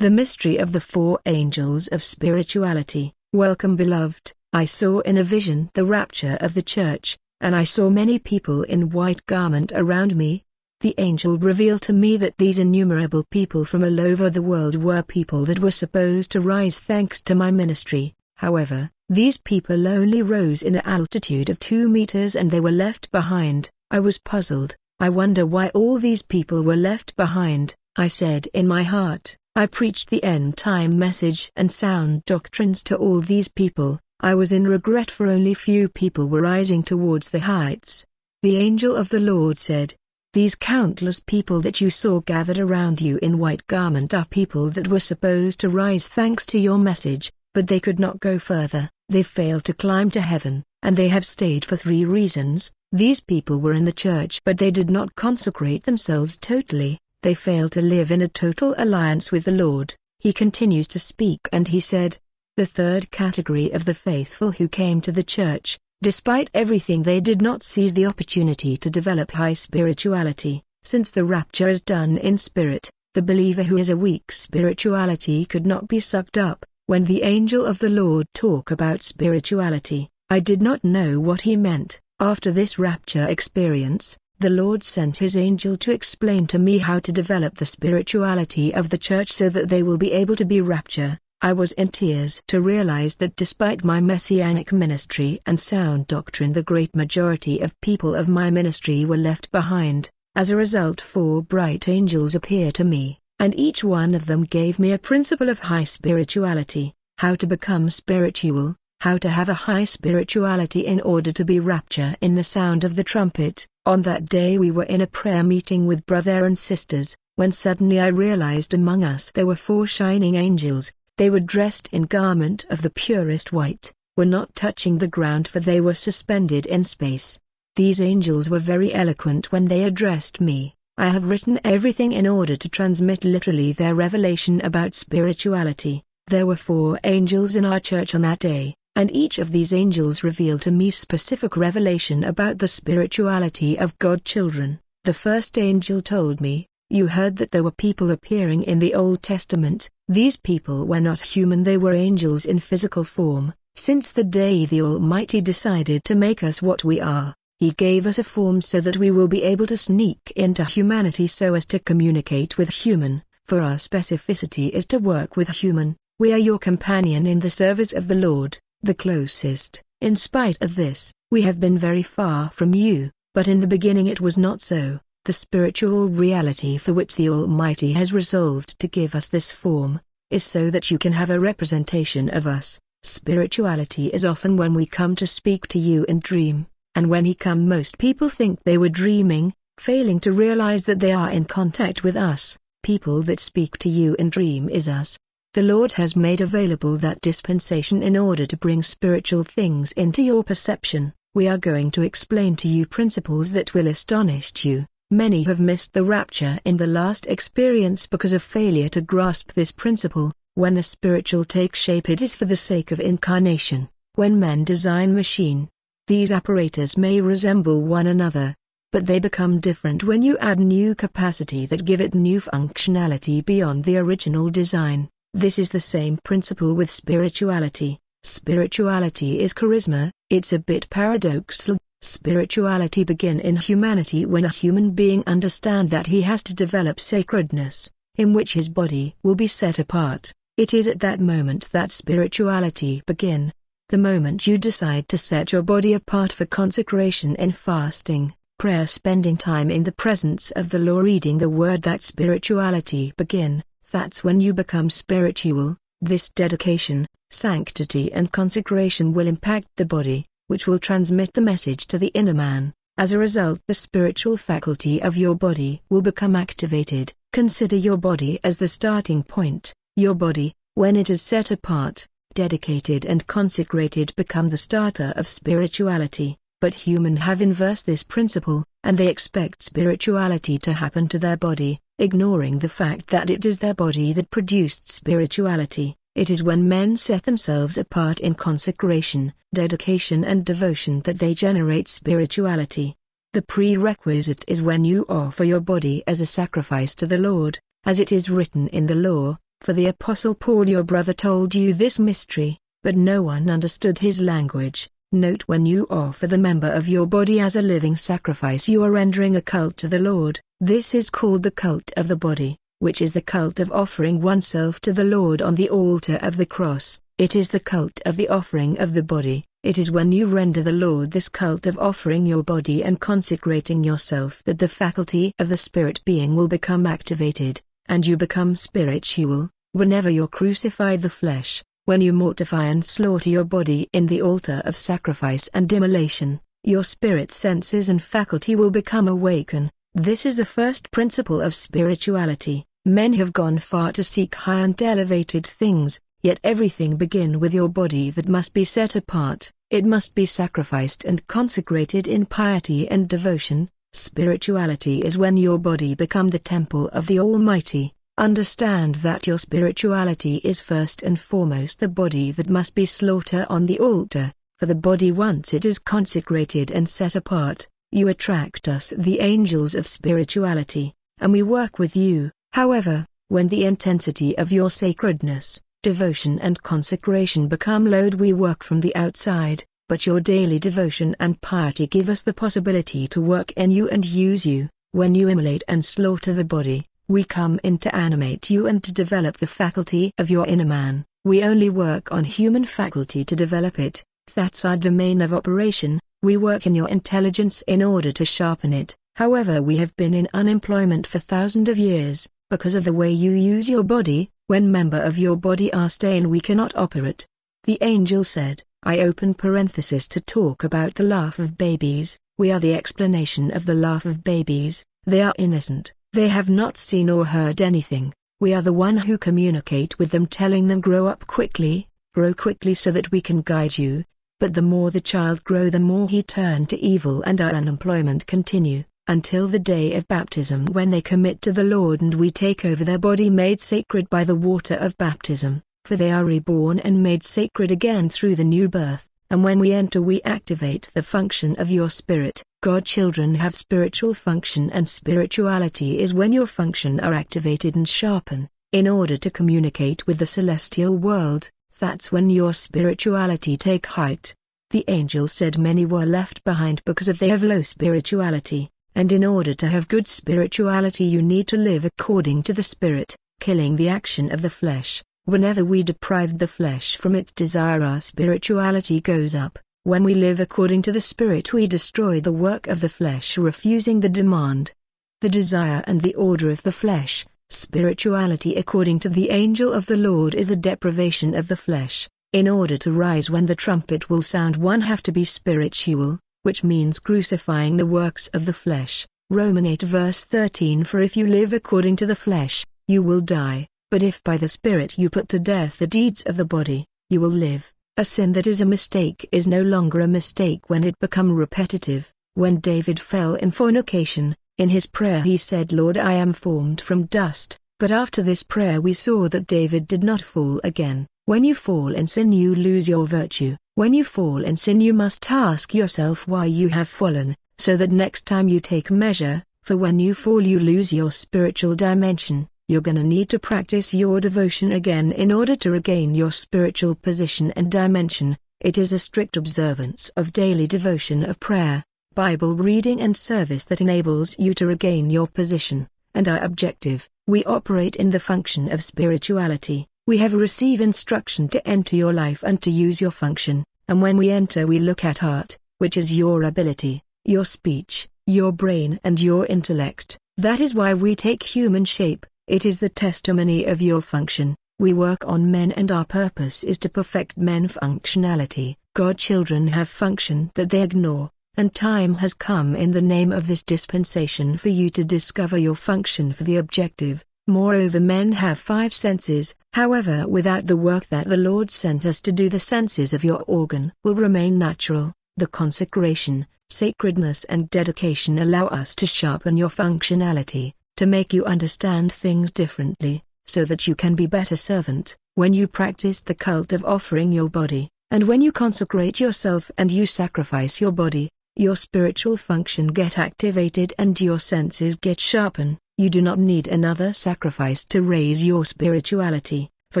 The mystery of the four angels of spirituality. Welcome, beloved. I saw in a vision the rapture of the church, and I saw many people in white garment around me. The angel revealed to me that these innumerable people from all over the world were people that were supposed to rise thanks to my ministry. However, these people only rose in an altitude of 2 meters and they were left behind. I was puzzled. I wonder why all these people were left behind. I said in my heart, I preached the end-time message and sound doctrines to all these people. I was in regret for only few people were rising towards the heights. The angel of the Lord said, these countless people that you saw gathered around you in white garment are people that were supposed to rise thanks to your message, but they could not go further. They failed to climb to heaven, and they have stayed for 3 reasons. These people were in the church but they did not consecrate themselves totally. They failed to live in a total alliance with the Lord. He continues to speak and he said, the third category of the faithful who came to the church, despite everything they did not seize the opportunity to develop high spirituality. Since the rapture is done in spirit, the believer who has a weak spirituality could not be sucked up. When the angel of the Lord talked about spirituality, I did not know what he meant. After this rapture experience, the Lord sent his angel to explain to me how to develop the spirituality of the church so that they will be able to be rapture. I was in tears to realize that despite my messianic ministry and sound doctrine, the great majority of people of my ministry were left behind. As a result, 4 bright angels appeared to me, and each one of them gave me a principle of high spirituality, how to become spiritual, how to have a high spirituality in order to be rapture in the sound of the trumpet. On that day we were in a prayer meeting with brother and sisters, when suddenly I realized among us there were 4 shining angels. They were dressed in garment of the purest white, were not touching the ground for they were suspended in space. These angels were very eloquent when they addressed me. I have written everything in order to transmit literally their revelation about spirituality. There were 4 angels in our church on that day, and each of these angels revealed to me specific revelation about the spirituality of God's children. The first angel told me, you heard that there were people appearing in the Old Testament. These people were not human, they were angels in physical form. Since the day the Almighty decided to make us what we are, He gave us a form so that we will be able to sneak into humanity so as to communicate with human. For our specificity is to work with human. We are your companion in the service of the Lord, the closest. In spite of this, we have been very far from you, but in the beginning it was not so. The spiritual reality for which the Almighty has resolved to give us this form, is so that you can have a representation of us. Spirituality is often when we come to speak to you in dream, and when He come most people think they were dreaming, failing to realize that they are in contact with us. People that speak to you in dream is us. The Lord has made available that dispensation in order to bring spiritual things into your perception. We are going to explain to you principles that will astonish you. Many have missed the rapture in the last experience because of failure to grasp this principle. When the spiritual takes shape, it is for the sake of incarnation. When men design machine, these apparatus may resemble one another, but they become different when you add new capacity that give it new functionality beyond the original design. This is the same principle with spirituality. Spirituality is charisma. It's a bit paradoxal. Spirituality begin in humanity when a human being understand that he has to develop sacredness, in which his body will be set apart. It is at that moment that spirituality begin. The moment you decide to set your body apart for consecration in fasting, prayer, spending time in the presence of the Lord, reading the word, that spirituality begin. That's when you become spiritual. This dedication, sanctity and consecration will impact the body, which will transmit the message to the inner man. As a result, the spiritual faculty of your body will become activated. Consider your body as the starting point. Your body, when it is set apart, dedicated and consecrated, become the starter of spirituality. But humans have inversed this principle, and they expect spirituality to happen to their body, ignoring the fact that it is their body that produced spirituality. It is when men set themselves apart in consecration, dedication and devotion that they generate spirituality. The prerequisite is when you offer your body as a sacrifice to the Lord, as it is written in the law, For the Apostle Paul your brother told you this mystery, but no one understood his language. Note: when you offer the member of your body as a living sacrifice, you are rendering a cult to the Lord. This is called the cult of the body, which is the cult of offering oneself to the Lord on the altar of the cross. It is the cult of the offering of the body. It is when you render the Lord this cult of offering your body and consecrating yourself that the faculty of the spirit being will become activated, and you become spiritual. Whenever you crucify the flesh, when you mortify and slaughter your body in the altar of sacrifice and immolation, your spirit senses and faculty will become awakened. This is the first principle of spirituality. Men have gone far to seek high and elevated things, yet everything begins with your body that must be set apart. It must be sacrificed and consecrated in piety and devotion. Spirituality is when your body becomes the temple of the Almighty. Understand that your spirituality is first and foremost the body that must be slaughtered on the altar, for the body, once it is consecrated and set apart, you attract us, the angels of spirituality, and we work with you. However, when the intensity of your sacredness, devotion and consecration become low, we work from the outside, but your daily devotion and piety give us the possibility to work in you and use you. When you immolate and slaughter the body, we come in to animate you and to develop the faculty of your inner man. We only work on human faculty to develop it. That's our domain of operation. We work in your intelligence in order to sharpen it. However, we have been in unemployment for thousands of years, because of the way you use your body. When member of your body are staying, we cannot operate. The angel said, I open parenthesis to talk about the laugh of babies. We are the explanation of the laugh of babies. They are innocent. They have not seen or heard anything. We are the one who communicate with them, telling them grow up quickly, grow quickly, so that we can guide you. But the more the child grow, the more he turn to evil, and our unemployment continue, until the day of baptism, when they commit to the Lord and we take over their body made sacred by the water of baptism, for they are reborn and made sacred again through the new birth. And when we enter, we activate the function of your spirit. God children have spiritual function, and spirituality is when your function are activated and sharpened, in order to communicate with the celestial world. That's when your spirituality take height. The angel said many were left behind because of they have low spirituality, and in order to have good spirituality you need to live according to the spirit, killing the action of the flesh. Whenever we deprive the flesh from its desire, our spirituality goes up. When we live according to the spirit, we destroy the work of the flesh, refusing the demand, the desire and the order of the flesh. Spirituality according to the angel of the Lord is the deprivation of the flesh. In order to rise when the trumpet will sound, one have to be spiritual, which means crucifying the works of the flesh. Romans 8 verse 13. For if you live according to the flesh, you will die. But if by the Spirit you put to death the deeds of the body, you will live. A sin that is a mistake is no longer a mistake when it becomes repetitive. When David fell in fornication, in his prayer he said, Lord, I am formed from dust. But after this prayer we saw that David did not fall again. When you fall in sin, you lose your virtue. When you fall in sin, you must ask yourself why you have fallen, so that next time you take measure, for when you fall you lose your spiritual dimension. You're gonna need to practice your devotion again in order to regain your spiritual position and dimension. It is a strict observance of daily devotion of prayer, Bible reading and service that enables you to regain your position, and our objective. We operate in the function of spirituality. We have received instruction to enter your life and to use your function, and when we enter we look at heart, which is your ability, your speech, your brain and your intellect. That is why we take human shape. It is the testimony of your function. We work on men and our purpose is to perfect men functionality. God children have function that they ignore, and time has come in the name of this dispensation for you to discover your function for the objective. Moreover, men have 5 senses. However, without the work that the Lord sent us to do, the senses of your organ will remain natural. The consecration, sacredness and dedication allow us to sharpen your functionality, to make you understand things differently, so that you can be better servant. When you practice the cult of offering your body, and when you consecrate yourself and you sacrifice your body, your spiritual function get activated and your senses get sharpened. You do not need another sacrifice to raise your spirituality, for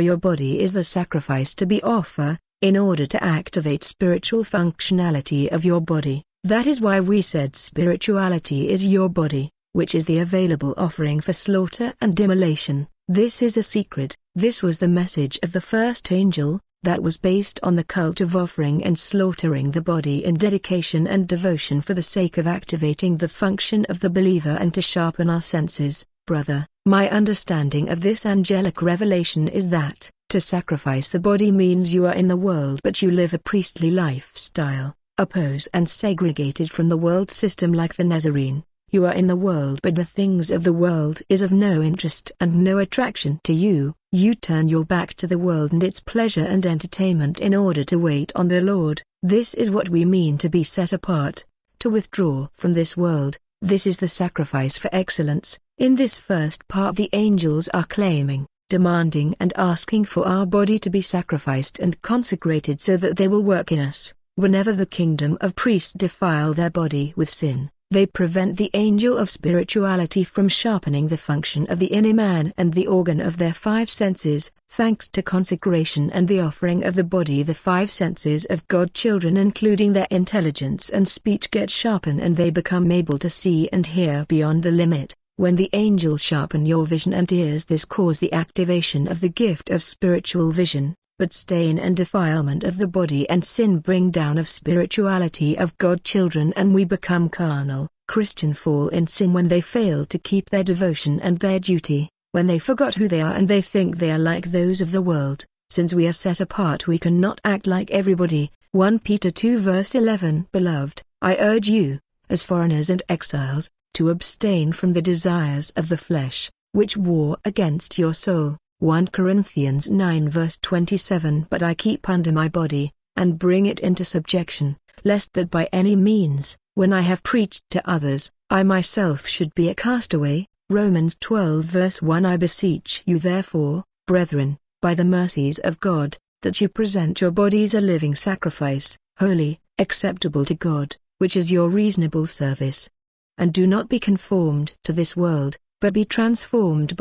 your body is the sacrifice to be offered, in order to activate spiritual functionality of your body. That is why we said spirituality is your body, which is the available offering for slaughter and immolation. This is a secret. This was the message of the first angel, that was based on the cult of offering and slaughtering the body in dedication and devotion for the sake of activating the function of the believer and to sharpen our senses. Brother, my understanding of this angelic revelation is that, to sacrifice the body means you are in the world but you live a priestly lifestyle, opposed and segregated from the world system like the Nazarene. You are in the world but the things of the world is of no interest and no attraction to you. You turn your back to the world and its pleasure and entertainment in order to wait on the Lord. This is what we mean to be set apart, to withdraw from this world. This is the sacrifice for excellence. In this first part the angels are claiming, demanding and asking for our body to be sacrificed and consecrated so that they will work in us. Whenever the kingdom of priests defile their body with sin, they prevent the angel of spirituality from sharpening the function of the inner man and the organ of their five senses. Thanks to consecration and the offering of the body, the five senses of God children including their intelligence and speech get sharpened and they become able to see and hear beyond the limit. When the angel sharpen your vision and ears, this cause the activation of the gift of spiritual vision. But stain and defilement of the body and sin bring down of spirituality of God children and we become carnal. Christian fall in sin when they fail to keep their devotion and their duty, when they forgot who they are and they think they are like those of the world. Since we are set apart we cannot act like everybody. 1 Peter 2 verse 11. Beloved, I urge you, as foreigners and exiles, to abstain from the desires of the flesh, which war against your soul. 1 Corinthians 9 verse 27. But I keep under my body, and bring it into subjection, lest that by any means, when I have preached to others, I myself should be a castaway. Romans 12 verse 1. I beseech you therefore, brethren, by the mercies of God, that you present your bodies a living sacrifice, holy, acceptable to God, which is your reasonable service. And do not be conformed to this world, but be transformed by